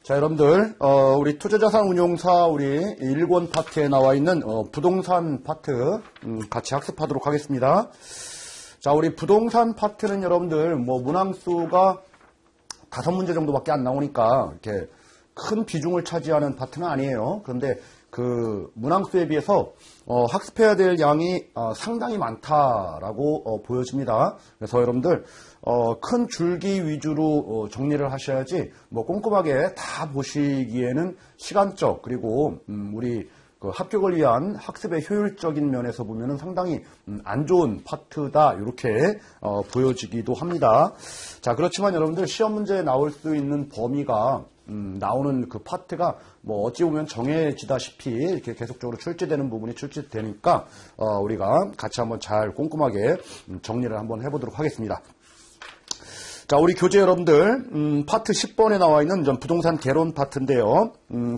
자, 여러분들, 우리 투자자산운용사 우리 1권 파트에 나와 있는 부동산 파트 같이 학습하도록 하겠습니다. 자, 우리 부동산 파트는 여러분들 뭐 문항수가 5문제 정도밖에 안 나오니까 이렇게 큰 비중을 차지하는 파트는 아니에요. 그런데 그 문항수에 비해서 학습해야 될 양이 상당히 많다라고 보여집니다. 그래서 여러분들 큰 줄기 위주로 정리를 하셔야지 뭐 꼼꼼하게 다 보시기에는 시간적 그리고 우리 그 합격을 위한 학습의 효율적인 면에서 보면은 상당히 안 좋은 파트다 이렇게 보여지기도 합니다. 자, 그렇지만 여러분들 시험 문제에 나올 수 있는 범위가 나오는 그 파트가 뭐 어찌 보면 정해지다시피 이렇게 계속적으로 출제되는 부분이 출제되니까 우리가 같이 한번 잘 꼼꼼하게 정리를 한번 해보도록 하겠습니다. 자, 우리 교재 여러분들 파트 10번에 나와 있는 부동산 개론 파트인데요.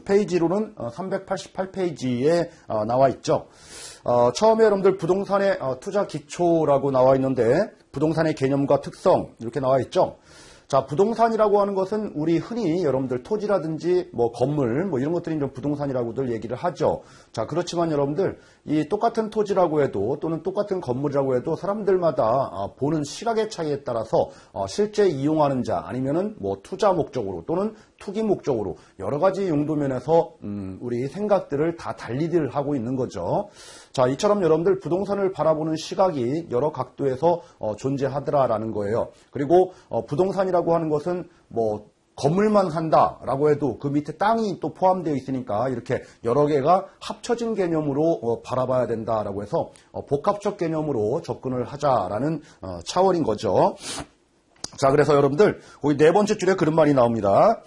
페이지로는 388페이지에 나와 있죠. 처음에 여러분들 부동산의 투자 기초라고 나와 있는데 부동산의 개념과 특성 이렇게 나와 있죠. 자, 부동산이라고 하는 것은 우리 흔히 여러분들 토지라든지 뭐 건물 뭐 이런 것들이 좀 부동산이라고들 얘기를 하죠. 자, 그렇지만 여러분들 이 똑같은 토지라고 해도 또는 똑같은 건물이라고 해도 사람들마다 보는 시각의 차이에 따라서 실제 이용하는 자 아니면은 뭐 투자 목적으로 또는 투기 목적으로 여러 가지 용도 면에서 우리 생각들을 다 달리들 하고 있는 거죠. 자, 이처럼 여러분들 부동산을 바라보는 시각이 여러 각도에서 존재하더라라는 거예요. 그리고 부동산이라고 하는 것은 뭐 건물만 산다라고 해도 그 밑에 땅이 또 포함되어 있으니까 이렇게 여러 개가 합쳐진 개념으로 바라봐야 된다라고 해서 복합적 개념으로 접근을 하자라는 차원인 거죠. 자, 그래서 여러분들 거기 네 번째 줄에 그런 말이 나옵니다.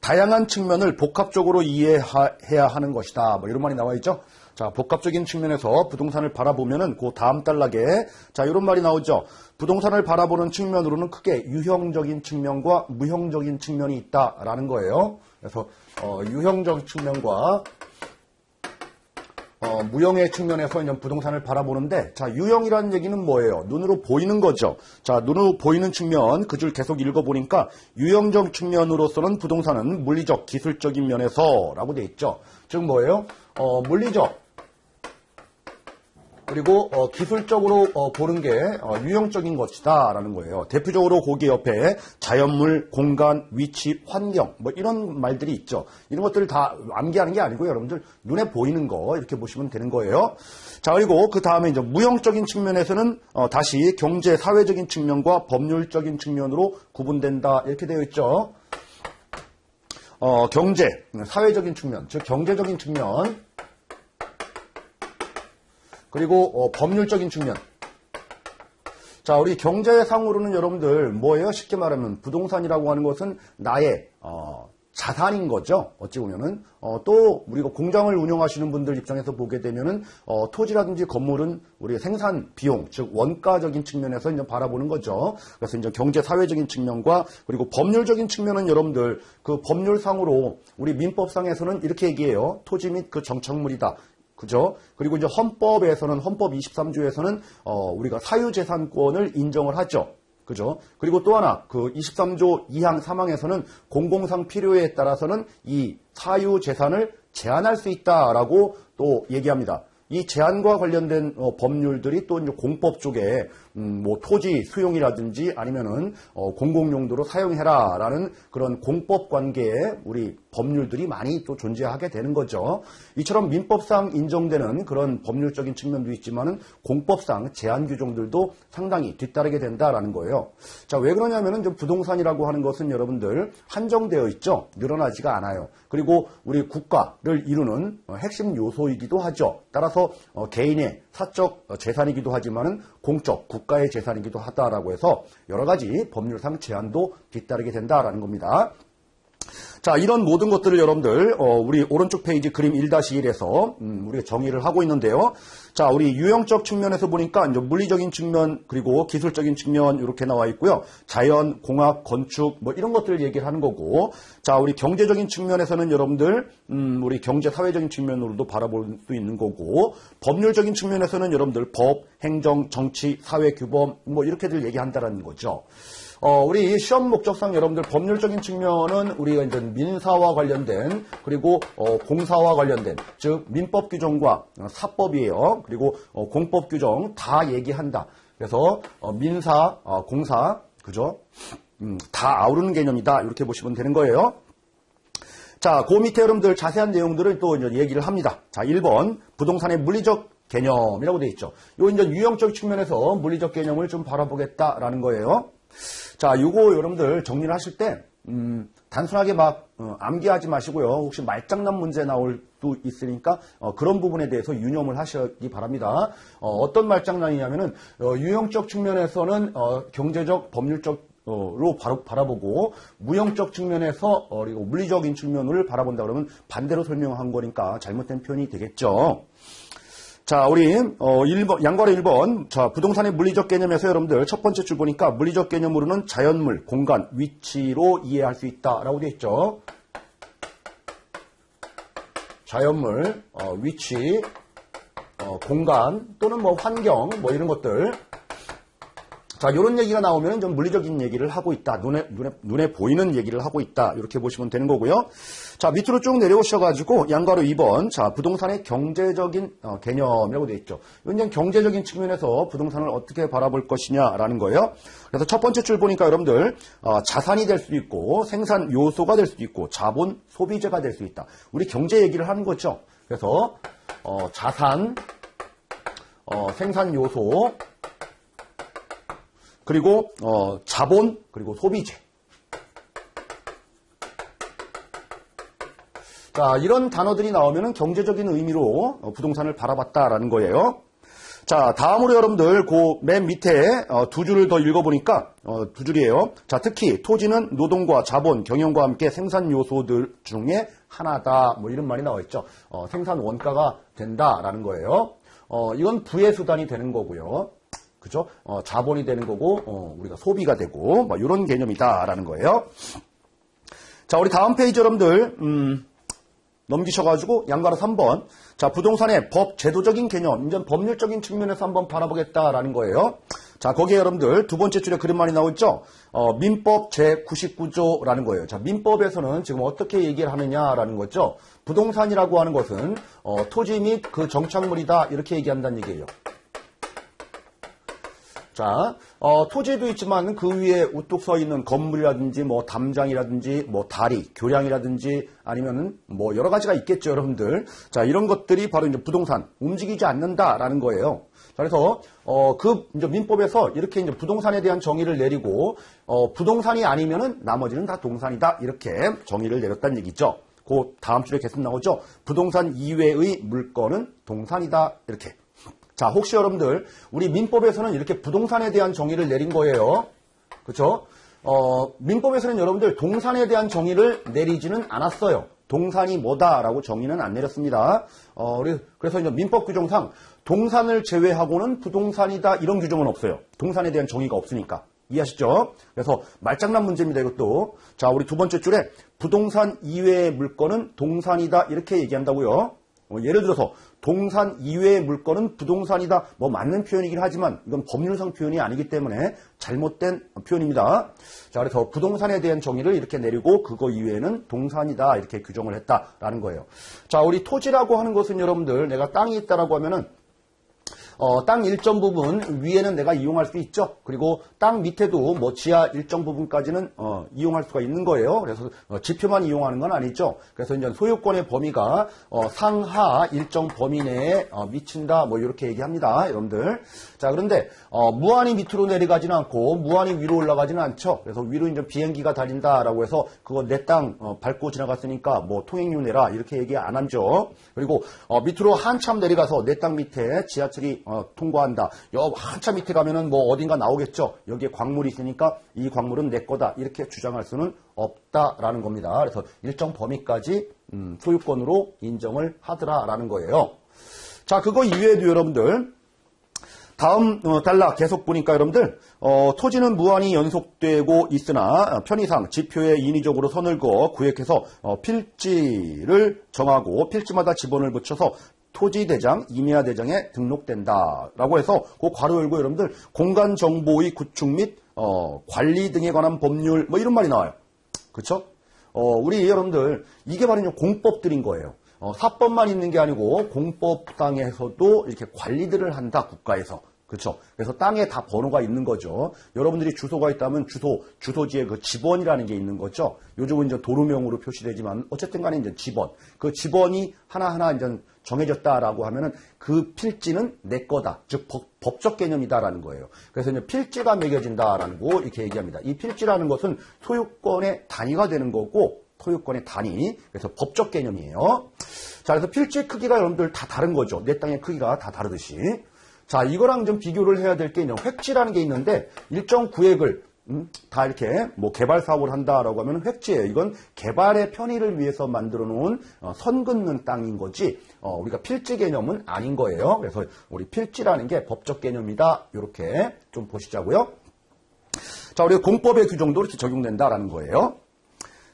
다양한 측면을 복합적으로 이해해야 하는 것이다. 뭐 이런 말이 나와 있죠. 자, 복합적인 측면에서 부동산을 바라보면은 그 다음 단락에 자, 이런 말이 나오죠. 부동산을 바라보는 측면으로는 크게 유형적인 측면과 무형적인 측면이 있다라는 거예요. 그래서 유형적 측면과 무형의 측면에서 이제 부동산을 바라보는데, 자, 유형이라는 얘기는 뭐예요? 눈으로 보이는 거죠. 자, 눈으로 보이는 측면, 그 줄 계속 읽어보니까, 유형적 측면으로서는 부동산은 물리적, 기술적인 면에서 라고 돼 있죠. 즉 뭐예요? 물리적, 그리고 기술적으로 보는 게 유형적인 것이다 라는 거예요. 대표적으로 거기 옆에 자연물, 공간, 위치, 환경 뭐 이런 말들이 있죠. 이런 것들을 다 암기하는 게 아니고 여러분들 눈에 보이는 거 이렇게 보시면 되는 거예요. 자, 그리고 그 다음에 이제 무형적인 측면에서는 다시 경제, 사회적인 측면과 법률적인 측면으로 구분된다 이렇게 되어 있죠. 경제, 사회적인 측면, 즉 경제적인 측면 그리고 법률적인 측면. 자, 우리 경제상으로는 여러분들 뭐예요? 쉽게 말하면 부동산이라고 하는 것은 나의 자산인 거죠. 어찌 보면은 또 우리가 공장을 운영하시는 분들 입장에서 보게 되면은 토지라든지 건물은 우리의 생산 비용, 즉 원가적인 측면에서 이제 바라보는 거죠. 그래서 이제 경제 사회적인 측면과 그리고 법률적인 측면은 여러분들 그 법률상으로 우리 민법상에서는 이렇게 얘기해요. 토지 및 그 정착물이다. 그죠? 그리고 이제 헌법에서는, 헌법 23조에서는, 우리가 사유재산권을 인정을 하죠. 그죠? 그리고 또 하나, 그 23조 2항 3항에서는 공공상 필요에 따라서는 이 사유재산을 제한할 수 있다라고 또 얘기합니다. 이 제한과 관련된 법률들이 또 이제 공법 쪽에 뭐 토지 수용이라든지 아니면은 공공용도로 사용해라라는 그런 공법 관계에 우리 법률들이 많이 또 존재하게 되는 거죠. 이처럼 민법상 인정되는 그런 법률적인 측면도 있지만은 공법상 제한 규정들도 상당히 뒤따르게 된다라는 거예요. 자, 왜 그러냐면은 좀 부동산이라고 하는 것은 여러분들 한정되어 있죠. 늘어나지가 않아요. 그리고 우리 국가를 이루는 핵심 요소이기도 하죠. 따라서 개인의 사적 재산이기도 하지만은 공적 국가의 재산이기도 하다라고 해서 여러 가지 법률상 제한도 뒤따르게 된다라는 겁니다. 자, 이런 모든 것들을 여러분들 우리 오른쪽 페이지 그림 1-1에서 우리가 정의를 하고 있는데요. 자, 우리 유형적 측면에서 보니까 이제 물리적인 측면 그리고 기술적인 측면 이렇게 나와 있고요. 자연, 공학, 건축 뭐 이런 것들을 얘기를 하는 거고, 자, 우리 경제적인 측면에서는 여러분들 우리 경제 사회적인 측면으로도 바라볼 수 있는 거고, 법률적인 측면에서는 여러분들 법, 행정, 정치, 사회 규범 뭐 이렇게들 얘기한다라는 거죠. 우리 시험 목적상 여러분들 법률적인 측면은 우리가 이제 민사와 관련된 그리고 공사와 관련된 즉 민법 규정과 사법이에요. 그리고 공법 규정 다 얘기한다. 그래서 민사, 공사 그죠? 다 아우르는 개념이다. 이렇게 보시면 되는 거예요. 자, 그 밑에 여러분들 자세한 내용들을 또 이제 얘기를 합니다. 자, 1번 부동산의 물리적 개념이라고 되어 있죠. 요 이제 유형적 측면에서 물리적 개념을 좀 바라보겠다라는 거예요. 자, 요거 여러분들 정리를 하실 때 단순하게 막 암기하지 마시고요. 혹시 말장난 문제 나올 수도 있으니까 그런 부분에 대해서 유념을 하시기 바랍니다. 어떤 말장난이냐면은 유형적 측면에서는 경제적, 법률적으로 바라보고 무형적 측면에서 그리고 물리적인 측면을 바라본다 그러면 반대로 설명한 거니까 잘못된 표현이 되겠죠. 자, 우리 1번, 양괄호 1번. 자, 부동산의 물리적 개념에서 여러분들 첫 번째 줄 보니까 물리적 개념으로는 자연물, 공간, 위치로 이해할 수 있다라고 되어 있죠. 자연물, 위치, 공간 또는 뭐 환경 뭐 이런 것들. 자, 이런 얘기가 나오면 좀 물리적인 얘기를 하고 있다. 눈에 보이는 얘기를 하고 있다. 이렇게 보시면 되는 거고요. 자, 밑으로 쭉 내려오셔가지고 양괄호 2번. 자, 부동산의 경제적인 개념이라고 되어 있죠. 이건 경제적인 측면에서 부동산을 어떻게 바라볼 것이냐라는 거예요. 그래서 첫 번째 줄 보니까 여러분들 자산이 될 수도 있고 생산 요소가 될 수도 있고 자본 소비재가 될 수 있다. 우리 경제 얘기를 하는 거죠. 그래서 자산, 생산 요소 그리고 자본 그리고 소비재. 자, 이런 단어들이 나오면은 경제적인 의미로 부동산을 바라봤다라는 거예요. 자, 다음으로 여러분들 그 맨 밑에 두 줄을 더 읽어보니까 두 줄이에요. 자, 특히 토지는 노동과 자본, 경영과 함께 생산 요소들 중에 하나다. 뭐 이런 말이 나와 있죠. 생산 원가가 된다라는 거예요. 이건 부의 수단이 되는 거고요. 그죠? 자본이 되는 거고, 우리가 소비가 되고, 뭐, 이런 개념이다라는 거예요. 자, 우리 다음 페이지 여러분들, 넘기셔가지고, 양괄호 3번. 자, 부동산의 법, 제도적인 개념, 이제 법률적인 측면에서 한번 바라보겠다라는 거예요. 자, 거기에 여러분들 두 번째 줄에 그런 말이 나오죠? 민법 제99조라는 거예요. 자, 민법에서는 지금 어떻게 얘기를 하느냐라는 거죠. 부동산이라고 하는 것은, 토지 및 그 정착물이다, 이렇게 얘기한다는 얘기예요. 자, 토지도 있지만 그 위에 우뚝 서 있는 건물이라든지 뭐 담장이라든지 뭐 다리, 교량이라든지 아니면은 뭐 여러 가지가 있겠죠, 여러분들. 자, 이런 것들이 바로 이제 부동산, 움직이지 않는다라는 거예요. 자, 그래서 그 이제 민법에서 이렇게 이제 부동산에 대한 정의를 내리고 부동산이 아니면은 나머지는 다 동산이다 이렇게 정의를 내렸다는 얘기죠. 그 다음 줄에 계속 나오죠. 부동산 이외의 물건은 동산이다 이렇게. 자, 혹시 여러분들 우리 민법에서는 이렇게 부동산에 대한 정의를 내린 거예요. 그렇죠? 민법에서는 여러분들 동산에 대한 정의를 내리지는 않았어요. 동산이 뭐다라고 정의는 안 내렸습니다. 그래서 이제 민법 규정상 동산을 제외하고는 부동산이다 이런 규정은 없어요. 동산에 대한 정의가 없으니까. 이해하시죠? 그래서 말장난 문제입니다, 이것도. 자, 우리 두 번째 줄에 부동산 이외의 물건은 동산이다 이렇게 얘기한다고요. 예를 들어서 동산 이외의 물건은 부동산이다. 뭐 맞는 표현이긴 하지만 이건 법률상 표현이 아니기 때문에 잘못된 표현입니다. 자, 그래서 부동산에 대한 정의를 이렇게 내리고 그거 이외에는 동산이다 이렇게 규정을 했다라는 거예요. 자, 우리 토지라고 하는 것은 여러분들 내가 땅이 있다라고 하면은 땅 일정 부분 위에는 내가 이용할 수 있죠. 그리고 땅 밑에도 뭐 지하 일정 부분까지는 이용할 수가 있는 거예요. 그래서 지표만 이용하는 건 아니죠. 그래서 이제 소유권의 범위가 상하 일정 범위 내에 미친다. 뭐 이렇게 얘기합니다, 여러분들. 자, 그런데 무한히 밑으로 내려가지는 않고 무한히 위로 올라가지는 않죠. 그래서 위로 이제 비행기가 달린다라고 해서 그거 내 땅 밟고 지나갔으니까 뭐 통행료 내라 이렇게 얘기 안 하죠. 그리고 밑으로 한참 내려가서 내 땅 밑에 지하철이 통과한다. 한참 밑에 가면은 뭐 어딘가 나오겠죠. 여기에 광물이 있으니까 이 광물은 내 거다. 이렇게 주장할 수는 없다라는 겁니다. 그래서 일정 범위까지 소유권으로 인정을 하더라라는 거예요. 자, 그거 이외에도 여러분들 다음 단락 계속 보니까 여러분들 토지는 무한히 연속되고 있으나 편의상 지표에 인위적으로 선을 그어 구획해서 필지를 정하고 필지마다 지번을 붙여서 토지대장, 임야대장에 등록된다라고 해서 그 괄호 열고 여러분들 공간정보의 구축 및 관리 등에 관한 법률 뭐 이런 말이 나와요. 그쵸? 우리 여러분들 이게 바로 공법들인 거예요. 사법만 있는 게 아니고 공법상에서도 이렇게 관리들을 한다, 국가에서. 그렇죠. 그래서 땅에 다 번호가 있는 거죠. 여러분들이 주소가 있다면 주소지에 그 집원이라는 게 있는 거죠. 요즘은 이제 도로명으로 표시되지만 어쨌든 간에 이제 집원. 그 집원이 하나하나 이제 정해졌다라고 하면은 그 필지는 내 거다. 즉 법적 개념이다라는 거예요. 그래서 이제 필지가 매겨진다라는 거 이렇게 얘기합니다. 이 필지라는 것은 소유권의 단위가 되는 거고 소유권의 단위. 그래서 법적 개념이에요. 자, 그래서 필지 크기가 여러분들 다 다른 거죠. 내 땅의 크기가 다 다르듯이. 자, 이거랑 좀 비교를 해야 될 게 획지라는 게 있는데 일정 구획을 다 이렇게 뭐 개발 사업을 한다라고 하면 획지예요. 이건 개발의 편의를 위해서 만들어 놓은 선 긋는 땅인 거지 우리가 필지 개념은 아닌 거예요. 그래서 우리 필지라는 게 법적 개념이다. 이렇게 좀 보시자고요. 자, 우리가 공법의 규정도 이렇게 적용된다라는 거예요.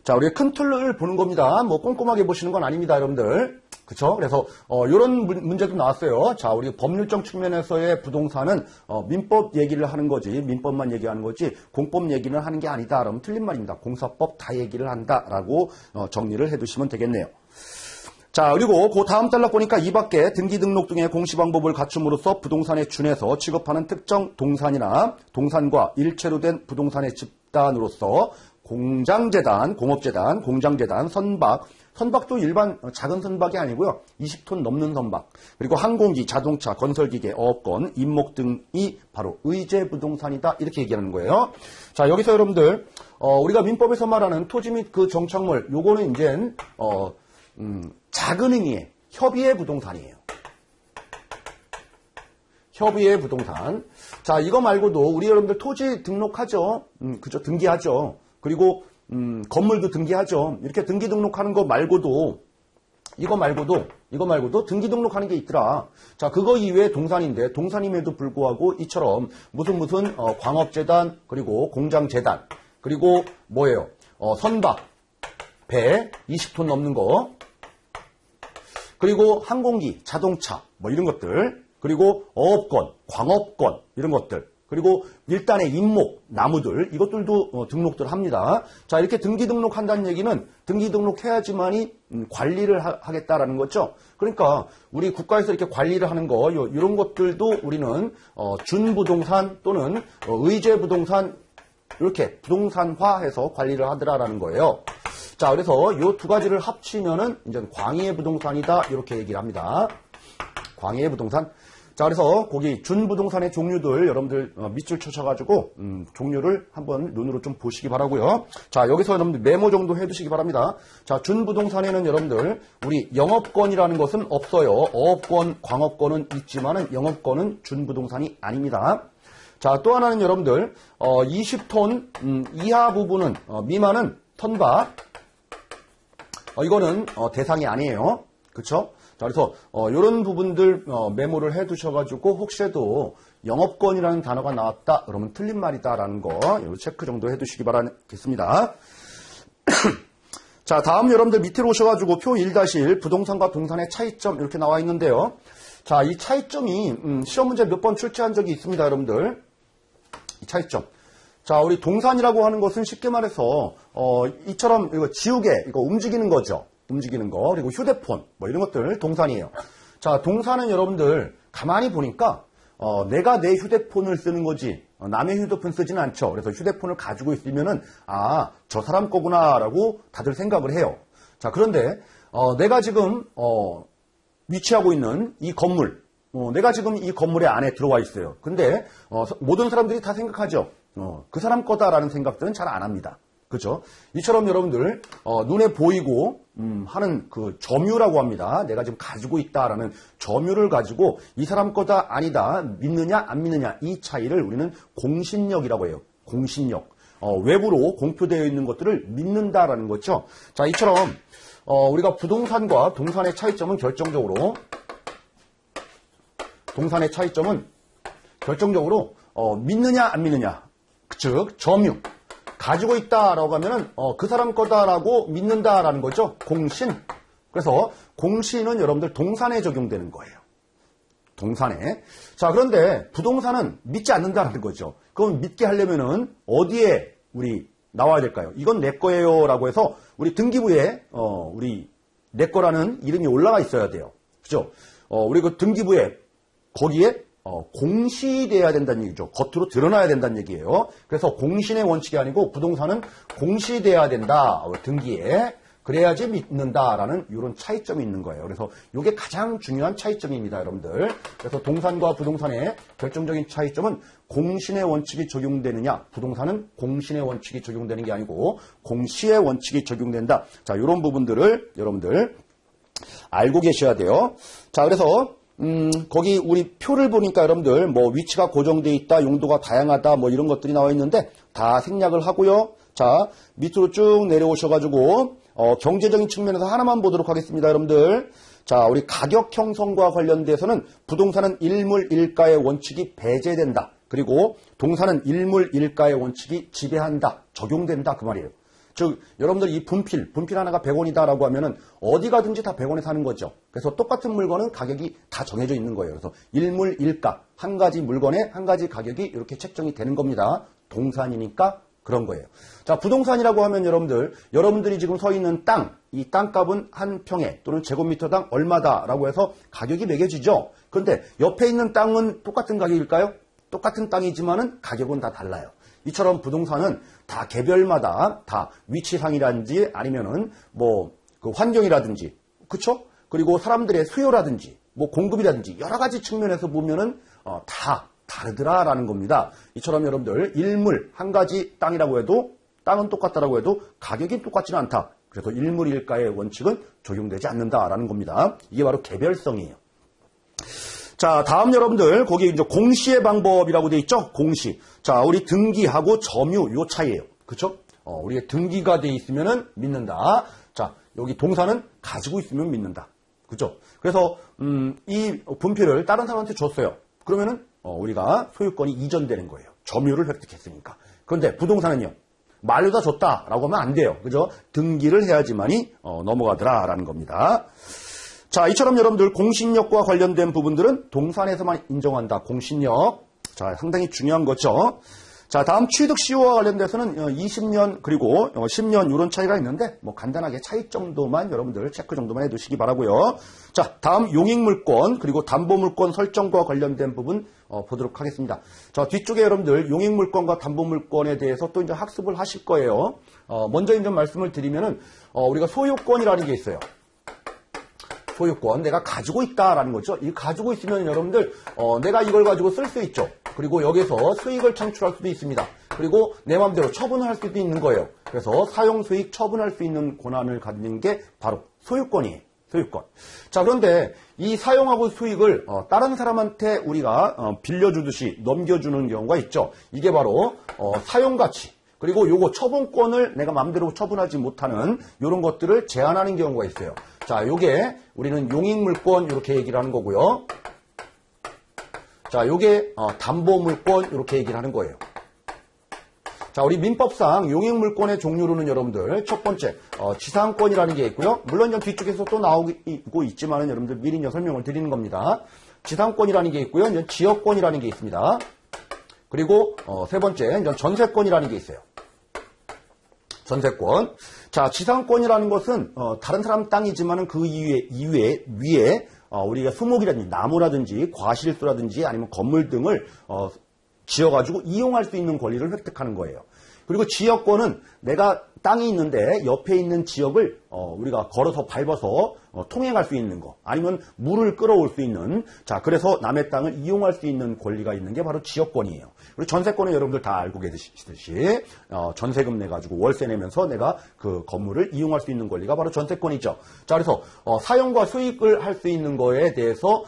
자, 우리가 큰 틀을 보는 겁니다. 뭐 꼼꼼하게 보시는 건 아닙니다, 여러분들. 그쵸? 그래서 이런 문제도 나왔어요. 자, 우리 법률적 측면에서의 부동산은 민법 얘기를 하는 거지, 민법만 얘기하는 거지 공법 얘기는 하는 게 아니다. 그러면 틀린 말입니다. 공사법 다 얘기를 한다라고 정리를 해두시면 되겠네요. 자, 그리고 그 다음 단락 보니까 이 밖에 등기 등록 등의 공시 방법을 갖춤으로써 부동산에 준해서 취급하는 특정 동산이나 동산과 일체로 된 부동산의 집단으로서 공장재단, 공업재단, 공장재단, 선박도 일반 작은 선박이 아니고요. 20톤 넘는 선박. 그리고 항공기, 자동차, 건설기계, 어업권, 임목 등이 바로 의제부동산이다. 이렇게 얘기하는 거예요. 자, 여기서 여러분들 우리가 민법에서 말하는 토지 및 그 정착물 요거는 이제 작은 의미의 협의의 부동산이에요. 협의의 부동산. 자, 이거 말고도 우리 여러분들 토지 등록하죠. 그죠? 등기하죠. 그리고 건물도 등기하죠. 이렇게 등기 등록하는 거 말고도 이거 말고도 등기 등록하는 게 있더라. 자, 그거 이외에 동산인데 동산임에도 불구하고 이처럼 무슨 광업재단 그리고 공장재단 그리고 뭐예요? 선박, 배 20톤 넘는 거 그리고 항공기, 자동차 뭐 이런 것들 그리고 어업권, 광업권 이런 것들 그리고 일단의 임목, 나무들 이것들도 등록들 합니다. 자, 이렇게 등기 등록한다는 얘기는 등기 등록해야지만이 관리를 하겠다라는 거죠. 그러니까 우리 국가에서 이렇게 관리를 하는 거 이런 것들도 우리는 준부동산 또는 의제부동산 이렇게 부동산화해서 관리를 하더라라는 거예요. 자, 그래서 이 두 가지를 합치면은 이제 광의의 부동산이다 이렇게 얘기를 합니다. 광의의 부동산. 자, 그래서 거기 준부동산의 종류들 여러분들 밑줄 쳐셔가지고 종류를 한번 눈으로 좀 보시기 바라고요. 자, 여기서 여러분들 메모 정도 해두시기 바랍니다. 자, 준부동산에는 여러분들 우리 영업권이라는 것은 없어요. 어업권, 광업권은 있지만은 영업권은 준부동산이 아닙니다. 자, 또 하나는 여러분들 20톤 이하 부분은 미만은 선박 이거는 대상이 아니에요. 그쵸? 자, 그래서 이런 부분들 메모를 해두셔가지고 혹시라도 영업권이라는 단어가 나왔다 그러면 틀린 말이다라는 거 요 체크 정도 해두시기 바라겠습니다. 자, 다음 여러분들 밑으로 오셔가지고 표 1-1 부동산과 동산의 차이점 이렇게 나와 있는데요. 자, 이 차이점이 시험 문제 몇 번 출제한 적이 있습니다, 여러분들. 이 차이점. 자, 우리 동산이라고 하는 것은 쉽게 말해서 이처럼 이거 지우개 이거 움직이는 거죠. 움직이는 거 그리고 휴대폰 뭐 이런 것들 동산이에요. 자, 동산은 여러분들 가만히 보니까 내가 내 휴대폰을 쓰는 거지 남의 휴대폰 쓰지는 않죠. 그래서 휴대폰을 가지고 있으면은 저 사람 거구나라고 다들 생각을 해요. 자, 그런데 내가 지금 위치하고 있는 이 건물 내가 지금 이 건물의 안에 들어와 있어요. 근데 모든 사람들이 다 생각하죠. 그 사람 거다라는 생각들은 잘 안 합니다. 그렇죠? 이처럼 여러분들 눈에 보이고 하는 그 점유라고 합니다. 내가 지금 가지고 있다라는 점유를 가지고 이 사람 거다 아니다 믿느냐 안 믿느냐 이 차이를 우리는 공신력이라고 해요. 공신력. 외부로 공표되어 있는 것들을 믿는다라는 거죠. 자, 이처럼 우리가 부동산과 동산의 차이점은 결정적으로 믿느냐 안 믿느냐 즉 점유 가지고 있다라고 하면은 그 사람 거다라고 믿는다라는 거죠. 공신. 그래서 공신은 여러분들 동산에 적용되는 거예요. 동산에. 자, 그런데 부동산은 믿지 않는다는 거죠. 그럼 믿게 하려면은 어디에 우리 나와야 될까요? 이건 내 거예요 라고 해서 우리 등기부에 우리 내 거라는 이름이 올라가 있어야 돼요. 그죠? 우리 그 등기부에 거기에 공시돼야 된다는 얘기죠. 겉으로 드러나야 된다는 얘기예요. 그래서 공신의 원칙이 아니고 부동산은 공시돼야 된다. 등기에. 그래야지 믿는다라는 이런 차이점이 있는 거예요. 그래서 이게 가장 중요한 차이점입니다, 여러분들. 그래서 동산과 부동산의 결정적인 차이점은 공신의 원칙이 적용되느냐, 부동산은 공신의 원칙이 적용되는 게 아니고 공시의 원칙이 적용된다. 자, 이런 부분들을 여러분들 알고 계셔야 돼요. 자, 그래서 거기 우리 표를 보니까 여러분들 뭐 위치가 고정되어 있다, 용도가 다양하다, 뭐 이런 것들이 나와 있는데 다 생략을 하고요. 자, 밑으로 쭉 내려오셔가지고 경제적인 측면에서 하나만 보도록 하겠습니다, 여러분들. 자, 우리 가격 형성과 관련돼서는 부동산은 일물일가의 원칙이 배제된다. 그리고 동산은 일물일가의 원칙이 지배한다. 적용된다. 그 말이에요. 즉, 여러분들 이 분필 하나가 100원이다라고 하면은 어디 가든지 다 100원에 사는 거죠. 그래서 똑같은 물건은 가격이 다 정해져 있는 거예요. 그래서 일물일가, 한 가지 물건에 한 가지 가격이 이렇게 책정이 되는 겁니다. 동산이니까 그런 거예요. 자, 부동산이라고 하면 여러분들이 지금 서 있는 땅, 이 땅값은 한 평에 또는 제곱미터당 얼마다라고 해서 가격이 매겨지죠. 그런데 옆에 있는 땅은 똑같은 가격일까요? 똑같은 땅이지만은 가격은 다 달라요. 이처럼 부동산은 다 개별마다 다 위치상이라든지 아니면은 뭐 그 환경이라든지, 그쵸? 그리고 사람들의 수요라든지, 뭐 공급이라든지 여러 가지 측면에서 보면은 다 다르더라라는 겁니다. 이처럼 여러분들 일물 한 가지 땅이라고 해도 땅은 똑같다라고 해도 가격이 똑같지는 않다. 그래서 일물일가의 원칙은 적용되지 않는다라는 겁니다. 이게 바로 개별성이에요. 자, 다음 여러분들 거기 이제 공시의 방법이라고 돼 있죠. 공시. 자, 우리 등기하고 점유 요 차이예요. 그렇죠? 우리가 등기가 돼 있으면은 믿는다. 자, 여기 동사는 가지고 있으면 믿는다. 그렇죠? 그래서 이 분필을 다른 사람한테 줬어요. 그러면은 우리가 소유권이 이전되는 거예요. 점유를 획득했으니까. 그런데 부동산은요. 말로다 줬다라고 하면 안 돼요. 그죠? 등기를 해야지만이 넘어가더라라는 겁니다. 자, 이처럼 여러분들 공신력과 관련된 부분들은 동산에서만 인정한다. 공신력. 자, 상당히 중요한 거죠. 자, 다음 취득시효와 관련돼서는 20년 그리고 10년 이런 차이가 있는데 뭐 간단하게 차이 정도만 여러분들 체크 정도만 해두시기 바라고요. 자, 다음 용익물권 그리고 담보물권 설정과 관련된 부분 보도록 하겠습니다. 자, 뒤쪽에 여러분들 용익물권과 담보물권에 대해서 또 이제 학습을 하실 거예요. 먼저 이제 말씀을 드리면은 우리가 소유권이라는 게 있어요. 소유권, 내가 가지고 있다라는 거죠. 이 가지고 있으면 여러분들 내가 이걸 가지고 쓸 수 있죠. 그리고 여기서 수익을 창출할 수도 있습니다. 그리고 내 마음대로 처분을 할 수도 있는 거예요. 그래서 사용 수익 처분할 수 있는 권한을 가지는 게 바로 소유권이에요. 소유권. 자, 그런데 이 사용하고 수익을 다른 사람한테 우리가 빌려주듯이 넘겨주는 경우가 있죠. 이게 바로 사용가치. 그리고 요거 처분권을 내가 마음대로 처분하지 못하는 이런 것들을 제한하는 경우가 있어요. 자, 요게 우리는 용익물권 이렇게 얘기를 하는 거고요. 자, 요게 담보물권 이렇게 얘기를 하는 거예요. 자, 우리 민법상 용익물권의 종류로는 여러분들 첫 번째 지상권이라는 게 있고요. 물론 이제 뒤쪽에서 또 나오고 있지만은 여러분들 미리 이제 설명을 드리는 겁니다. 지상권이라는 게 있고요. 이제 지역권이라는 게 있습니다. 그리고 세 번째 이제 전세권이라는 게 있어요. 전세권. 자, 지상권이라는 것은 다른 사람 땅이지만은 그 위에 우리가 수목이라든지 나무라든지 과실수라든지 아니면 건물 등을 지어가지고 이용할 수 있는 권리를 획득하는 거예요. 그리고 지역권은 내가 땅이 있는데 옆에 있는 지역을 우리가 걸어서 밟아서 통행할 수 있는 거, 아니면 물을 끌어올 수 있는, 자, 그래서 남의 땅을 이용할 수 있는 권리가 있는 게 바로 지역권이에요. 그리고 전세권은 여러분들 다 알고 계시듯이 전세금 내가지고 월세 내면서 내가 그 건물을 이용할 수 있는 권리가 바로 전세권이죠. 자, 그래서 사용과 수익을 할 수 있는 거에 대해서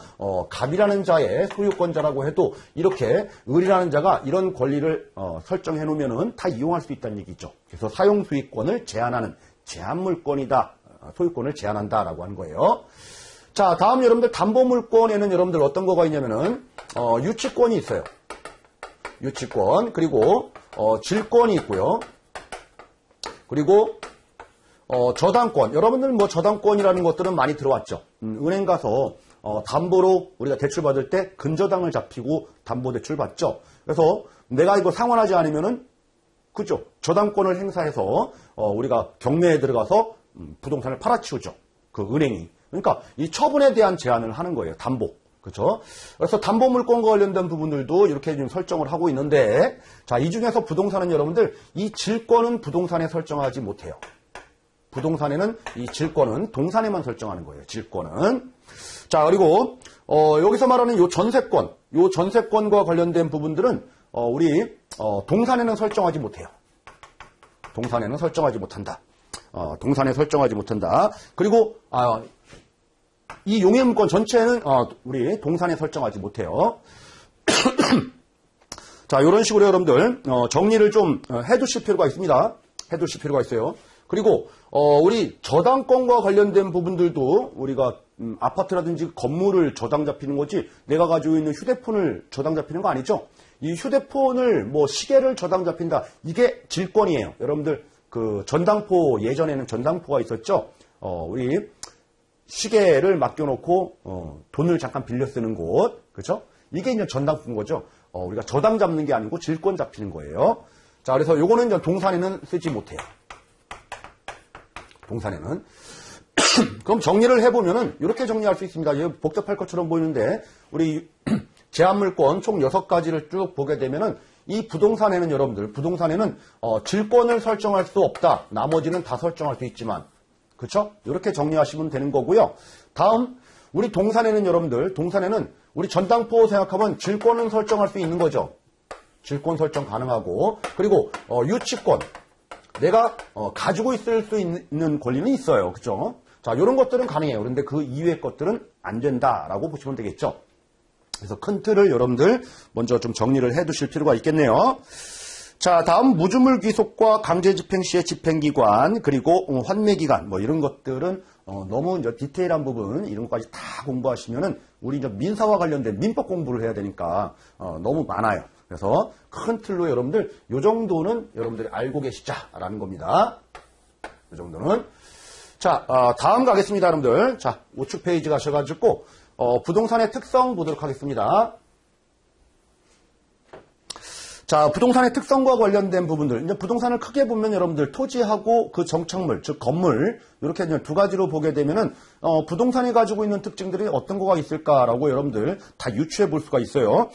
갑이라는 자의 소유권자라고 해도 이렇게 을이라는 자가 이런 권리를 설정해 놓으면은 다 이용할 수 있다는 얘기죠. 그래서 사용 수익권을 제한하는 제한물권이다. 소유권을 제한한다라고 하는 거예요. 자, 다음 여러분들 담보물권에는 여러분들 어떤 거가 있냐면은 유치권이 있어요. 유치권, 그리고 질권이 있고요. 그리고 저당권. 여러분들 뭐 저당권이라는 것들은 많이 들어왔죠. 은행 가서 담보로 우리가 대출 받을 때 근저당을 잡히고 담보 대출 받죠. 그래서 내가 이거 상환하지 않으면은 그죠? 저당권을 행사해서 우리가 경매에 들어가서 부동산을 팔아치우죠. 그 은행이. 그러니까 이 처분에 대한 제한을 하는 거예요. 담보. 그렇죠? 그래서 담보 물건과 관련된 부분들도 이렇게 지금 설정을 하고 있는데, 자, 이 중에서 부동산은 여러분들 이 질권은 부동산에 설정하지 못해요. 부동산에는 이 질권은 동산에만 설정하는 거예요. 질권은. 자, 그리고 여기서 말하는 요 전세권과 관련된 부분들은 우리 동산에는 설정하지 못해요. 동산에는 설정하지 못한다. 동산에 설정하지 못한다. 그리고 이 용해물권 전체는 우리 동산에 설정하지 못해요. 자, 이런 식으로 여러분들 정리를 좀 해두실 필요가 있습니다. 해두실 필요가 있어요. 그리고 우리 저당권과 관련된 부분들도 우리가 아파트라든지 건물을 저당 잡히는 거지 내가 가지고 있는 휴대폰을 저당 잡히는 거 아니죠? 이 휴대폰을 뭐 시계를 저당 잡힌다. 이게 질권이에요. 여러분들 그 전당포 예전에는 전당포가 있었죠. 우리 시계를 맡겨놓고 돈을 잠깐 빌려 쓰는 곳, 그렇죠? 이게 이제 전당포인 거죠. 우리가 저당 잡는 게 아니고 질권 잡히는 거예요. 자, 그래서 요거는 이제 동산에는 쓰지 못해요. 동산에는. 그럼 정리를 해보면은 이렇게 정리할 수 있습니다. 이게 복잡할 것처럼 보이는데 우리 제한물권 총 6가지를 쭉 보게 되면은 이 부동산에는 여러분들 부동산에는 질권을 설정할 수 없다. 나머지는 다 설정할 수 있지만, 그렇죠? 이렇게 정리하시면 되는 거고요. 다음 우리 동산에는 여러분들 동산에는 우리 전당포 생각하면 질권은 설정할 수 있는 거죠. 질권 설정 가능하고, 그리고 유치권 내가 가지고 있을 수 있는 권리는 있어요. 그렇죠? 자, 이런 것들은 가능해요. 그런데 그 이외의 것들은 안 된다라고 보시면 되겠죠. 그래서 큰 틀을 여러분들 먼저 좀 정리를 해 두실 필요가 있겠네요. 자, 다음 무주물 귀속과 강제 집행 시의 집행기관, 그리고 환매기간, 뭐 이런 것들은 너무 이제 디테일한 부분 이런 것까지 다 공부하시면은 우리 이제 민사와 관련된 민법 공부를 해야 되니까 너무 많아요. 그래서 큰 틀로 여러분들 요 정도는 여러분들이 알고 계시자라는 겁니다. 요 정도는. 자, 다음 가겠습니다, 여러분들. 자, 우측 페이지 가셔가지고 부동산의 특성 보도록 하겠습니다. 자, 부동산의 특성과 관련된 부분들. 이제 부동산을 크게 보면 여러분들 토지하고 그 정착물, 즉 건물, 이렇게 이제 두 가지로 보게 되면은 부동산이 가지고 있는 특징들이 어떤 거가 있을까라고 여러분들 다 유추해 볼 수가 있어요.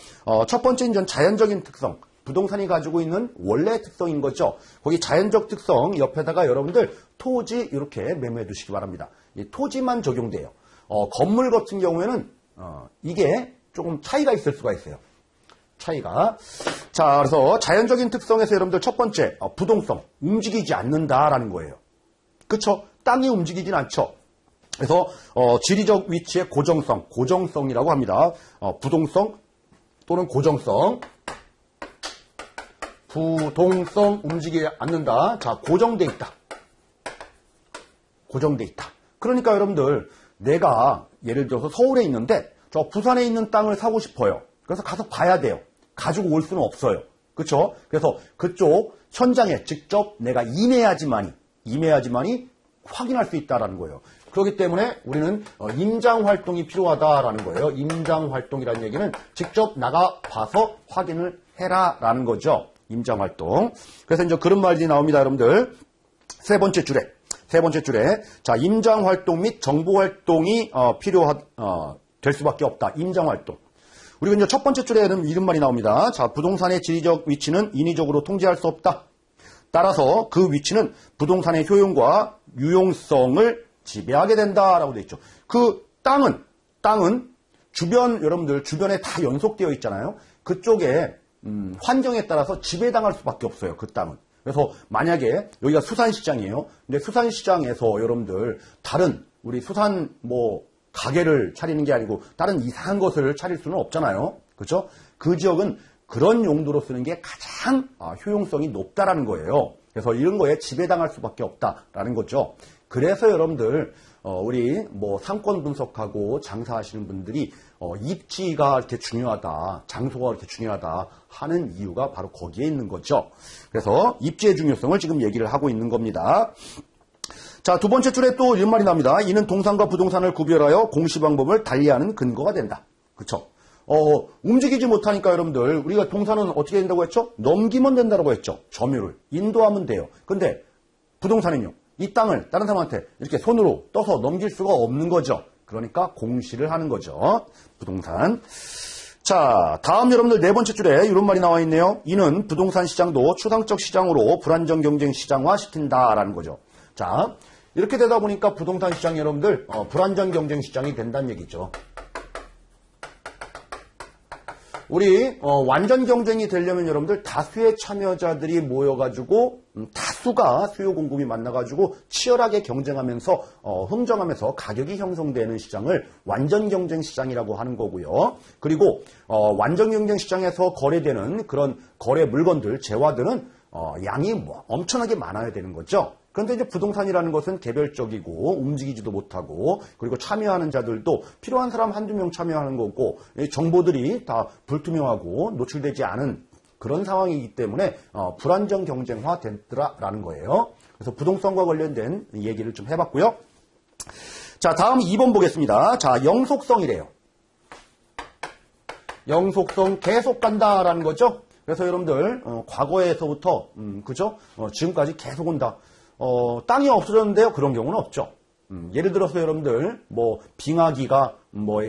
첫 번째 이제 자연적인 특성. 부동산이 가지고 있는 원래 특성인 거죠. 거기 자연적 특성 옆에다가 여러분들 토지 이렇게 메모해 두시기 바랍니다. 이 토지만 적용돼요. 건물 같은 경우에는 이게 조금 차이가 있을 수가 있어요. 차이가. 자, 그래서 자연적인 특성에서 여러분들 첫 번째 부동성, 움직이지 않는다라는 거예요. 그쵸? 땅이 움직이진 않죠. 그래서 지리적 위치의 고정성이라고 합니다. 부동성 또는 고정성. 부동성 움직이지 않는다. 자, 고정돼 있다. 고정돼 있다. 그러니까 여러분들 내가 예를 들어서 서울에 있는데 저 부산에 있는 땅을 사고 싶어요. 그래서 가서 봐야 돼요. 가지고 올 수는 없어요. 그렇죠? 그래서 그쪽 현장에 직접 내가 임해야지만이 확인할 수 있다라는 거예요. 그렇기 때문에 우리는 임장 활동이 필요하다라는 거예요. 임장 활동이라는 얘기는 직접 나가 봐서 확인을 해라라는 거죠. 임장 활동. 그래서 이제 그런 말이 나옵니다, 여러분들. 세 번째 줄에 자, 임장 활동 및 정보 활동이 될 수밖에 없다. 임장 활동. 우리가 이제 첫 번째 줄에 이런 말이 나옵니다. 자, 부동산의 지리적 위치는 인위적으로 통제할 수 없다. 따라서 그 위치는 부동산의 효용과 유용성을 지배하게 된다라고 되어 있죠. 그 땅은 여러분들 주변에 다 연속되어 있잖아요. 그쪽에 환경에 따라서 지배당할 수밖에 없어요. 그 땅은. 그래서 만약에 여기가 수산시장이에요. 근데 수산시장에서 여러분들 다른 우리 수산 가게를 차리는 게 아니고 다른 이상한 것을 차릴 수는 없잖아요. 그렇죠? 그 지역은 그런 용도로 쓰는 게 가장 효용성이 높다라는 거예요. 그래서 이런 거에 지배당할 수밖에 없다라는 거죠. 그래서 여러분들 우리 상권 분석하고 장사하시는 분들이 입지가 이렇게 중요하다, 장소가 이렇게 중요하다 하는 이유가 바로 거기에 있는 거죠. 그래서 입지의 중요성을 지금 얘기를 하고 있는 겁니다. 자, 두 번째 줄에 또 이런 말이 나옵니다. 이는 동산과 부동산을 구별하여 공시 방법을 달리하는 근거가 된다. 그쵸? 움직이지 못하니까 여러분들, 우리가 동산은 어떻게 된다고 했죠? 넘기면 된다고 했죠. 점유를. 인도하면 돼요. 근데 부동산은요. 이 땅을 다른 사람한테 이렇게 손으로 떠서 넘길 수가 없는 거죠. 그러니까 공시를 하는 거죠. 부동산. 자, 다음 여러분들 네 번째 줄에 이런 말이 나와 있네요. 이는 부동산 시장도 추상적 시장으로 불안정 경쟁 시장화 시킨다라는 거죠. 자, 이렇게 되다 보니까 부동산 시장 여러분들 불안정 경쟁 시장이 된다는 얘기죠. 우리 완전 경쟁이 되려면 여러분들 다수의 참여자들이 모여가지고 다수가 수요 공급이 만나가지고 치열하게 경쟁하면서 흥정하면서 가격이 형성되는 시장을 완전 경쟁 시장이라고 하는 거고요. 그리고 완전 경쟁 시장에서 거래되는 그런 거래 물건들, 재화들은 양이 엄청나게 많아야 되는 거죠. 그런데 이제 부동산이라는 것은 개별적이고 움직이지도 못하고 그리고 참여하는 자들도 필요한 사람 한두 명 참여하는 거고 정보들이 다 불투명하고 노출되지 않은 그런 상황이기 때문에 불안정 경쟁화 됐더라라는 거예요. 그래서 부동산과 관련된 얘기를 좀 해봤고요. 자, 다음 2번 보겠습니다. 자, 영속성이래요. 영속성 계속 간다라는 거죠. 그래서 여러분들 과거에서부터 그죠? 지금까지 계속 온다. 땅이 없어졌는데요. 그런 경우는 없죠. 예를 들어서 여러분들 빙하기가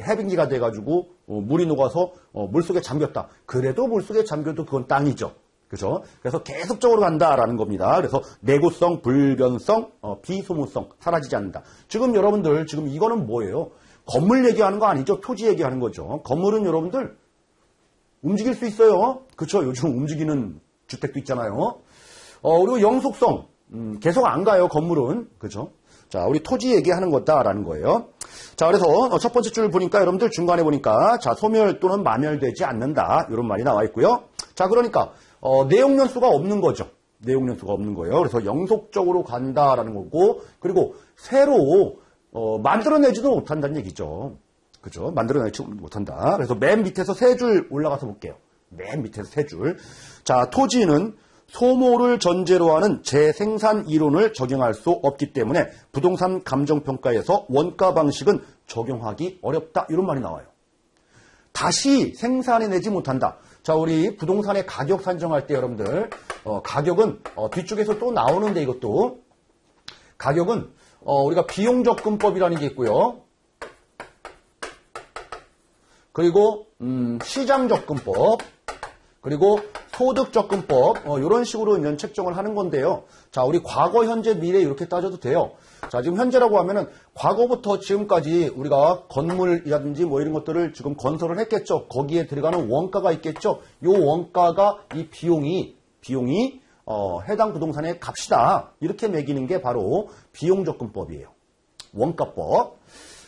해빙기가 돼가지고 물이 녹아서 물속에 잠겼다. 그래도 물속에 잠겨도 그건 땅이죠. 그죠? 그래서 계속적으로 간다라는 겁니다. 그래서 내구성, 불변성, 비소모성 사라지지 않는다. 지금 여러분들 지금 이거는 뭐예요? 건물 얘기하는 거 아니죠? 토지 얘기하는 거죠. 건물은 여러분들 움직일 수 있어요. 그렇죠? 요즘 움직이는 주택도 있잖아요. 그리고 영속성 계속 안 가요. 건물은. 그죠? 자, 우리 토지 얘기하는 거다라는 거예요. 자, 그래서 첫 번째 줄 보니까 여러분들 중간에 보니까 자, 소멸 또는 마멸되지 않는다. 이런 말이 나와 있고요. 자, 그러니까 내용 연수가 없는 거죠. 내용 연수가 없는 거예요. 그래서 영속적으로 간다라는 거고 그리고 새로 만들어내지도 못한다는 얘기죠. 그죠? 만들어내지 못한다. 그래서 맨 밑에서 세 줄 올라가서 볼게요. 맨 밑에서 세 줄. 자, 토지는 소모를 전제로 하는 재생산 이론을 적용할 수 없기 때문에 부동산 감정평가에서 원가 방식은 적용하기 어렵다. 이런 말이 나와요. 다시 생산해내지 못한다. 자, 우리 부동산의 가격 산정할 때 여러분들 가격은 뒤쪽에서 또 나오는데 이것도 가격은 우리가 비용접근법이라는 게 있고요. 그리고 시장접근법 그리고 소득접근법 이런 식으로 이제 책정을 하는 건데요. 자, 우리 과거, 현재, 미래 이렇게 따져도 돼요. 자, 지금 현재라고 하면은 과거부터 지금까지 우리가 건물이라든지 이런 것들을 지금 건설을 했겠죠. 거기에 들어가는 원가가 있겠죠. 요 원가가 이 비용이 해당 부동산의 값이다. 이렇게 매기는 게 바로 비용접근법이에요. 원가법.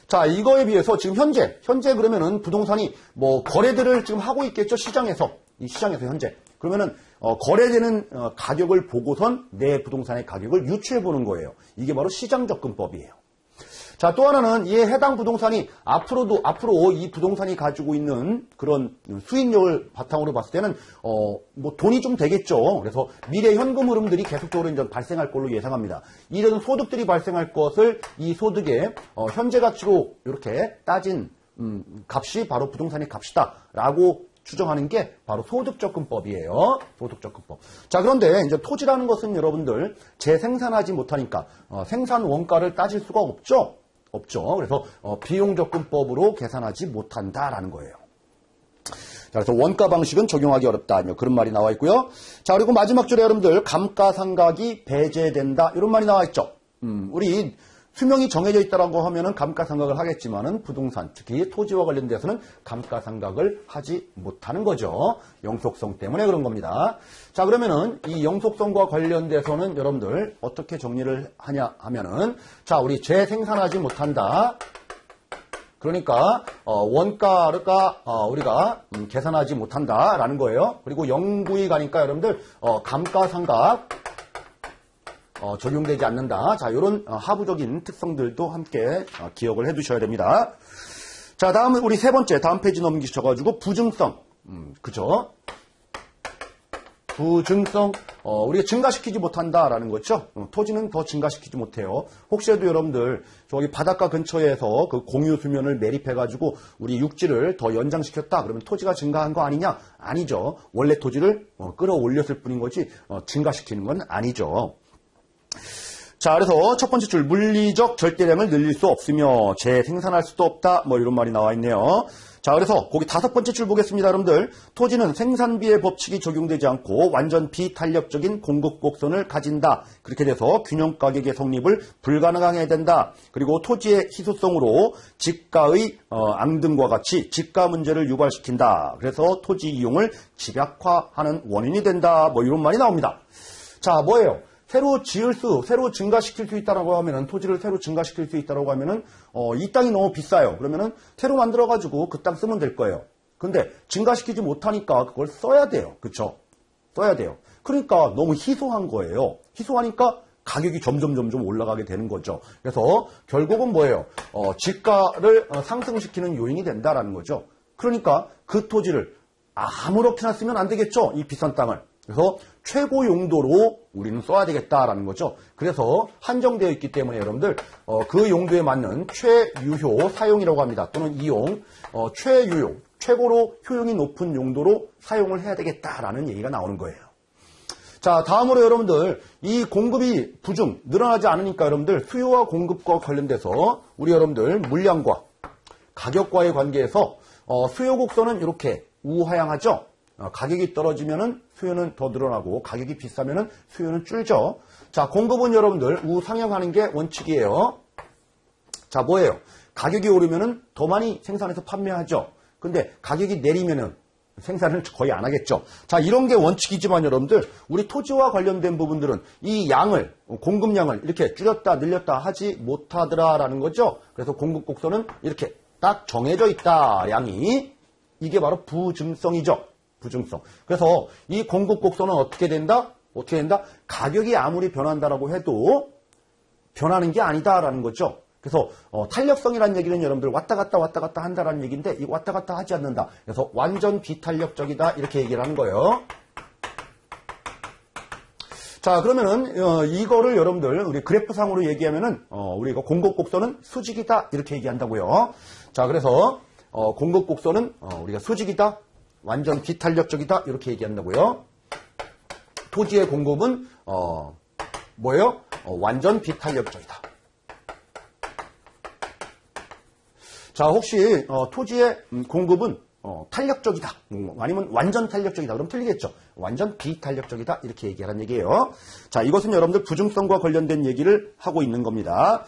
자, 이거에 비해서 지금 현재 그러면은 부동산이 거래들을 지금 하고 있겠죠. 이 시장에서 현재. 그러면은 거래되는 가격을 보고선 내 부동산의 가격을 유추해 보는 거예요. 이게 바로 시장 접근법이에요. 자, 또 하나는 이에 해당 부동산이 앞으로 이 부동산이 가지고 있는 그런 수익력을 바탕으로 봤을 때는 돈이 좀 되겠죠. 그래서 미래 현금 흐름들이 계속적으로 이제 발생할 걸로 예상합니다. 이런 소득들이 발생할 것을 이 소득의 현재 가치로 이렇게 따진 값이 바로 부동산의 값이다라고 추정하는 게 바로 소득접근법이에요. 소득접근법. 자, 그런데 이제 토지라는 것은 여러분들 재생산하지 못하니까 생산 원가를 따질 수가 없죠. 그래서 비용접근법으로 계산하지 못한다라는 거예요. 자, 그래서 원가 방식은 적용하기 어렵다. 그런 말이 나와 있고요. 자, 그리고 마지막 줄에 여러분들 감가상각이 배제된다. 이런 말이 나와 있죠. 우리 수명이 정해져 있다라고 하면은 감가상각을 하겠지만은 부동산, 특히 토지와 관련돼서는 감가상각을 하지 못하는 거죠. 영속성 때문에 그런 겁니다. 자, 그러면은 이 영속성과 관련돼서는 여러분들 어떻게 정리를 하냐 하면은 자, 우리 재생산하지 못한다. 그러니까 원가가 우리가 계산하지 못한다라는 거예요. 그리고 영구히 가니까 여러분들 감가상각 적용되지 않는다. 자, 이런 하부적인 특성들도 함께 기억을 해 두셔야 됩니다. 자, 다음은 우리 세 번째, 다음 페이지 넘기셔가지고 부증성. 그죠? 부증성, 우리가 증가시키지 못한다라는 거죠. 토지는 더 증가시키지 못해요. 혹시라도 여러분들 저기 바닷가 근처에서 그 공유 수면을 매립해가지고 우리 육지를 더 연장시켰다. 그러면 토지가 증가한 거 아니냐? 아니죠. 원래 토지를 끌어올렸을 뿐인 거지 증가시키는 건 아니죠. 자, 그래서 첫 번째 줄 물리적 절대량을 늘릴 수 없으며 재생산할 수도 없다. 뭐 이런 말이 나와 있네요. 자, 그래서 거기 다섯 번째 줄 보겠습니다, 여러분들. 토지는 생산비의 법칙이 적용되지 않고 완전 비탄력적인 공급 곡선을 가진다. 그렇게 돼서 균형 가격의 성립을 불가능하게 된다. 그리고 토지의 희소성으로 집가의 앙등과 같이 집가 문제를 유발시킨다. 그래서 토지 이용을 집약화하는 원인이 된다. 뭐 이런 말이 나옵니다. 자, 뭐예요? 새로 증가시킬 수 있다라고 하면은, 토지를 새로 증가시킬 수 있다라고 하면은, 이 땅이 너무 비싸요. 그러면은, 새로 만들어가지고 그 땅 쓰면 될 거예요. 근데, 증가시키지 못하니까 그걸 써야 돼요. 그쵸? 써야 돼요. 그러니까 너무 희소한 거예요. 희소하니까 가격이 점점 올라가게 되는 거죠. 그래서, 결국은 뭐예요? 집가를 상승시키는 요인이 된다라는 거죠. 그러니까, 그 토지를 아무렇게나 쓰면 안 되겠죠? 이 비싼 땅을. 그래서 최고 용도로 우리는 써야 되겠다라는 거죠. 그래서 한정되어 있기 때문에 여러분들 그 용도에 맞는 최유효 사용이라고 합니다. 또는 이용, 최유효, 최고로 효용이 높은 용도로 사용을 해야 되겠다라는 얘기가 나오는 거예요. 자, 다음으로 여러분들 이 공급이 부중, 늘어나지 않으니까 여러분들 수요와 공급과 관련돼서 우리 여러분들 물량과 가격과의 관계에서 수요 곡선은 이렇게 우하향하죠. 가격이 떨어지면은 수요는 더 늘어나고 가격이 비싸면은 수요는 줄죠. 자, 공급은 여러분들 우상향하는 게 원칙이에요. 자, 뭐예요? 가격이 오르면은 더 많이 생산해서 판매하죠. 근데 가격이 내리면은 생산을 거의 안 하겠죠. 자, 이런 게 원칙이지만 여러분들 우리 토지와 관련된 부분들은 이 양을, 공급량을 이렇게 줄였다 늘렸다 하지 못하더라라는 거죠. 그래서 공급 곡선은 이렇게 딱 정해져 있다. 양이. 이게 바로 부증성이죠. 부증성. 그래서 이 공급 곡선은 어떻게 된다? 가격이 아무리 변한다라고 해도 변하는 게 아니다라는 거죠. 그래서 탄력성이라는 얘기는 여러분들 왔다 갔다 한다라는 얘기인데 이 왔다 갔다 하지 않는다. 그래서 완전 비탄력적이다 이렇게 얘기를 하는 거예요. 자, 그러면은 이거를 여러분들 우리 그래프상으로 얘기하면은 우리가 공급 곡선은 수직이다 이렇게 얘기한다고요. 자, 그래서 공급 곡선은 우리가 수직이다. 완전 비탄력적이다 이렇게 얘기한다고요. 토지의 공급은 뭐예요? 완전 비탄력적이다. 자, 혹시 토지의 공급은 탄력적이다 아니면 완전 탄력적이다 그럼 틀리겠죠. 완전 비탄력적이다 이렇게 얘기하는 얘기예요. 자, 이것은 여러분들 부증성과 관련된 얘기를 하고 있는 겁니다.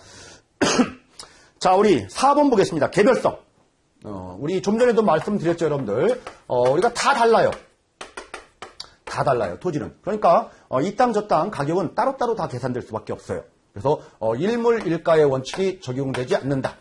자, 우리 4번 보겠습니다. 개별성. 우리 좀 전에도 말씀드렸죠, 여러분들. 우리가 다 달라요. 다 달라요, 토지는. 그러니까, 이 땅, 저 땅 가격은 따로따로 다 계산될 수밖에 없어요. 그래서, 일물일가의 원칙이 적용되지 않는다.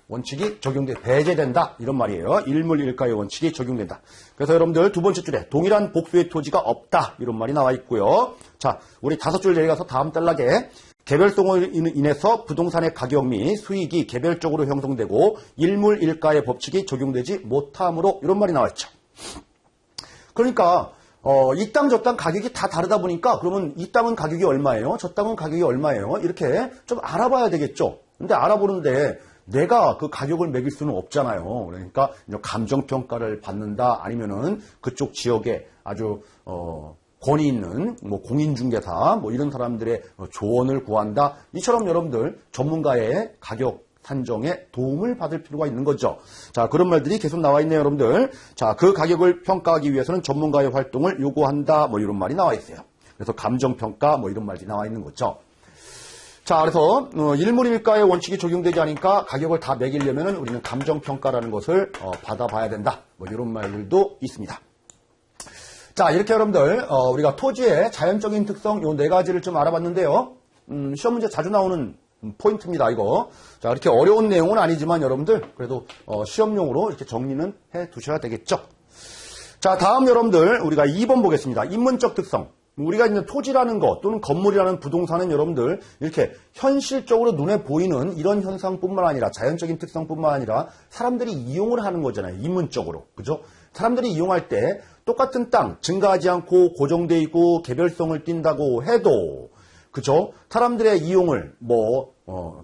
원칙이 배제된다. 이런 말이에요. 일물일가의 원칙이 적용된다. 그래서 여러분들 두 번째 줄에 동일한 복수의 토지가 없다. 이런 말이 나와 있고요. 자, 우리 다섯 줄 내려가서 다음 단락에 개별성으로 인해서 부동산의 가격 및 수익이 개별적으로 형성되고 일물일가의 법칙이 적용되지 못함으로 이런 말이 나왔죠. 그러니까 이 땅 저 땅 가격이 다 다르다 보니까 그러면 이 땅은 가격이 얼마예요? 저 땅은 가격이 얼마예요? 이렇게 좀 알아봐야 되겠죠. 근데 알아보는데 내가 그 가격을 매길 수는 없잖아요. 그러니까 감정평가를 받는다 아니면은 그쪽 지역에 아주 권위 있는 공인중개사 이런 사람들의 조언을 구한다. 이처럼 여러분들 전문가의 가격 산정에 도움을 받을 필요가 있는 거죠. 자, 그런 말들이 계속 나와 있네요, 여러분들. 자, 그 가격을 평가하기 위해서는 전문가의 활동을 요구한다. 이런 말이 나와 있어요. 그래서 감정평가 이런 말이 나와 있는 거죠. 자, 그래서 일물일가의 원칙이 적용되지 않으니까 가격을 다 매기려면 우리는 감정평가라는 것을 받아봐야 된다. 이런 말들도 있습니다. 자, 이렇게 여러분들 우리가 토지의 자연적인 특성 요 네 가지를 좀 알아봤는데요. 시험 문제 자주 나오는 포인트입니다, 이거. 자, 이렇게 어려운 내용은 아니지만 여러분들 그래도 시험용으로 이렇게 정리는 해 두셔야 되겠죠. 자, 다음 여러분들 우리가 2번 보겠습니다. 인문적 특성. 우리가 있는 토지라는 것 또는 건물이라는 부동산은 여러분들 이렇게 현실적으로 눈에 보이는 이런 현상뿐만 아니라 자연적인 특성뿐만 아니라 사람들이 이용을 하는 거잖아요. 인문적으로. 그죠? 사람들이 이용할 때 똑같은 땅, 증가하지 않고 고정되어 있고 개별성을 띈다고 해도, 그죠? 사람들의 이용을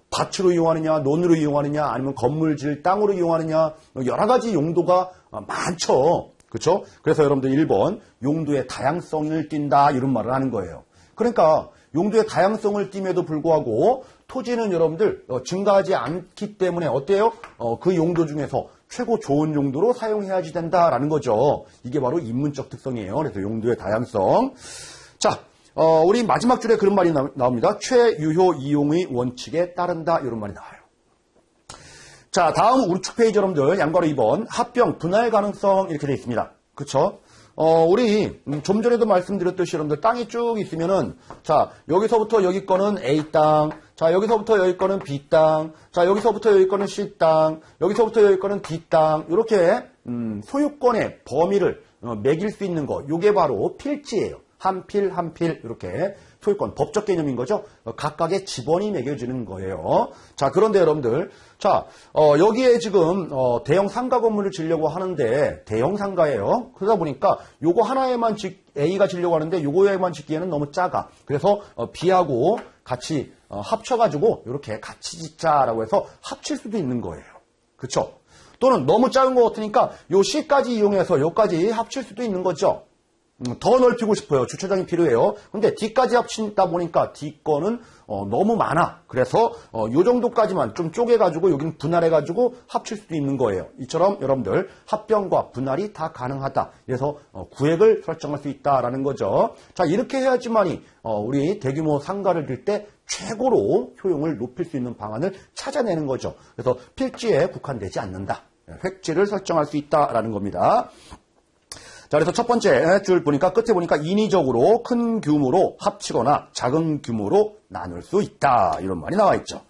밭으로 이용하느냐, 논으로 이용하느냐, 아니면 건물 지을 땅으로 이용하느냐, 여러 가지 용도가 많죠. 그렇죠? 그래서 여러분들 1번 용도의 다양성을 띈다 이런 말을 하는 거예요. 그러니까 용도의 다양성을 띈에도 불구하고 토지는 여러분들 증가하지 않기 때문에 어때요? 그 용도 중에서 최고 좋은 용도로 사용해야지 된다라는 거죠. 이게 바로 인문적 특성이에요. 그래서 용도의 다양성. 자, 우리 마지막 줄에 그런 말이 나옵니다. 최유효 이용의 원칙에 따른다 이런 말이 나와요. 자, 다음 우측 페이지 여러분들 양괄호 2번 합병 분할 가능성 이렇게 되어 있습니다. 그쵸? 우리 좀 전에도 말씀드렸듯이 여러분들 땅이 쭉 있으면은 자, 여기서부터 여기 거는 A 땅, 자, 여기서부터 여기 거는 B 땅, 자, 여기서부터 여기 거는 C 땅, 여기서부터 여기 거는 D 땅 이렇게 소유권의 범위를 매길 수 있는 거 요게 바로 필지예요. 한 필, 한 필, 이렇게 소유권, 법적 개념인 거죠. 각각의 지번이 매겨지는 거예요. 자, 그런데 여러분들, 자, 여기에 지금, 대형 상가 건물을 지으려고 하는데, 대형 상가예요. 그러다 보니까, 요거 하나에만 A가 지으려고 하는데, 요거에만 짓기에는 너무 작아. 그래서, B하고 같이 합쳐가지고, 이렇게 같이 짓자라고 해서 합칠 수도 있는 거예요. 그쵸? 또는 너무 작은 것 같으니까, 요 C까지 이용해서 요까지 합칠 수도 있는 거죠. 더 넓히고 싶어요. 주차장이 필요해요. 근데 D까지 합친다 보니까 D 거는 너무 많아. 그래서 요 정도까지만 좀 쪼개가지고 여기는 분할해가지고 합칠 수도 있는 거예요. 이처럼 여러분들 합병과 분할이 다 가능하다. 그래서 구획을 설정할 수 있다라는 거죠. 자, 이렇게 해야지만이 우리 대규모 상가를 들 때 최고로 효용을 높일 수 있는 방안을 찾아내는 거죠. 그래서 필지에 국한되지 않는다. 획지를 설정할 수 있다라는 겁니다. 자, 그래서 첫 번째 줄 보니까 끝에 보니까 인위적으로 큰 규모로 합치거나 작은 규모로 나눌 수 있다. 이런 말이 나와 있죠.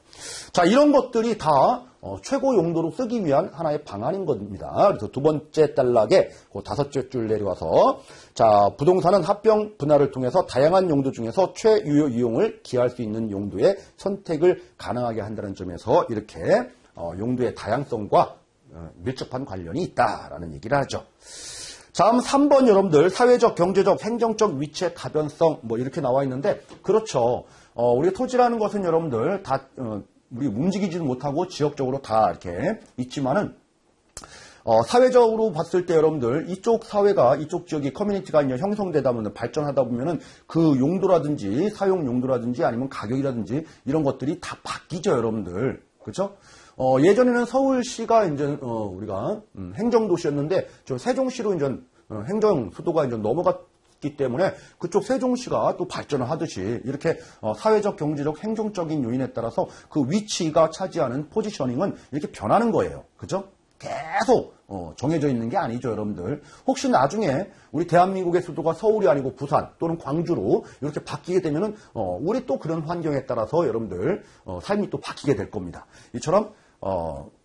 자, 이런 것들이 다 최고 용도로 쓰기 위한 하나의 방안인 겁니다. 그래서 두 번째 단락에 그 다섯째 줄 내려와서 자, 부동산은 합병 분할을 통해서 다양한 용도 중에서 최유효 이용을 기할 수 있는 용도의 선택을 가능하게 한다는 점에서 이렇게 용도의 다양성과 밀접한 관련이 있다라는 얘기를 하죠. 다음 3번 여러분들 사회적, 경제적, 행정적 위치의 가변성 이렇게 나와 있는데 그렇죠. 우리 토지라는 것은 여러분들 다 우리 움직이지도 못하고 지역적으로 다 이렇게 있지만은 사회적으로 봤을 때 여러분들 이쪽 사회가 이쪽 지역이 커뮤니티가 이제 형성되다 보면 발전하다 보면은 그 용도라든지 사용 용도라든지 아니면 가격이라든지 이런 것들이 다 바뀌죠 여러분들. 그렇죠? 예전에는 서울시가 이제 우리가 행정도시였는데 저 세종시로 이제 행정 수도가 이제 넘어갔기 때문에 그쪽 세종시가 또 발전을 하듯이 이렇게 사회적, 경제적, 행정적인 요인에 따라서 그 위치가 차지하는 포지셔닝은 이렇게 변하는 거예요. 그죠? 계속 정해져 있는 게 아니죠, 여러분들. 혹시 나중에 우리 대한민국의 수도가 서울이 아니고 부산 또는 광주로 이렇게 바뀌게 되면은 우리 또 그런 환경에 따라서 여러분들 삶이 또 바뀌게 될 겁니다. 이처럼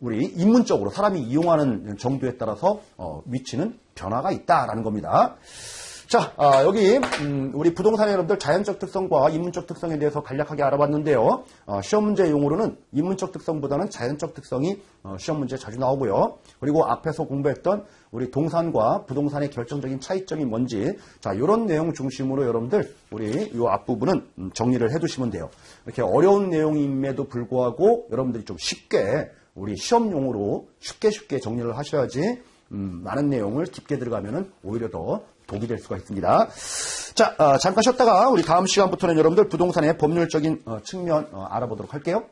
우리 인문적으로 사람이 이용하는 정도에 따라서 위치는 변화가 있다라는 겁니다. 자, 여기 우리 부동산의 여러분들 자연적 특성과 인문적 특성에 대해서 간략하게 알아봤는데요. 시험 문제 용어로는 인문적 특성보다는 자연적 특성이 시험 문제에 자주 나오고요. 그리고 앞에서 공부했던 우리 동산과 부동산의 결정적인 차이점이 뭔지 자, 이런 내용 중심으로 여러분들 우리 이 앞부분은 정리를 해두시면 돼요. 이렇게 어려운 내용임에도 불구하고 여러분들이 좀 쉽게 우리 시험 용어로 쉽게 정리를 하셔야지 많은 내용을 깊게 들어가면은 오히려 더 독이 될 수가 있습니다. 자, 잠깐 쉬었다가 우리 다음 시간부터는 여러분들 부동산의 법률적인 측면 알아보도록 할게요.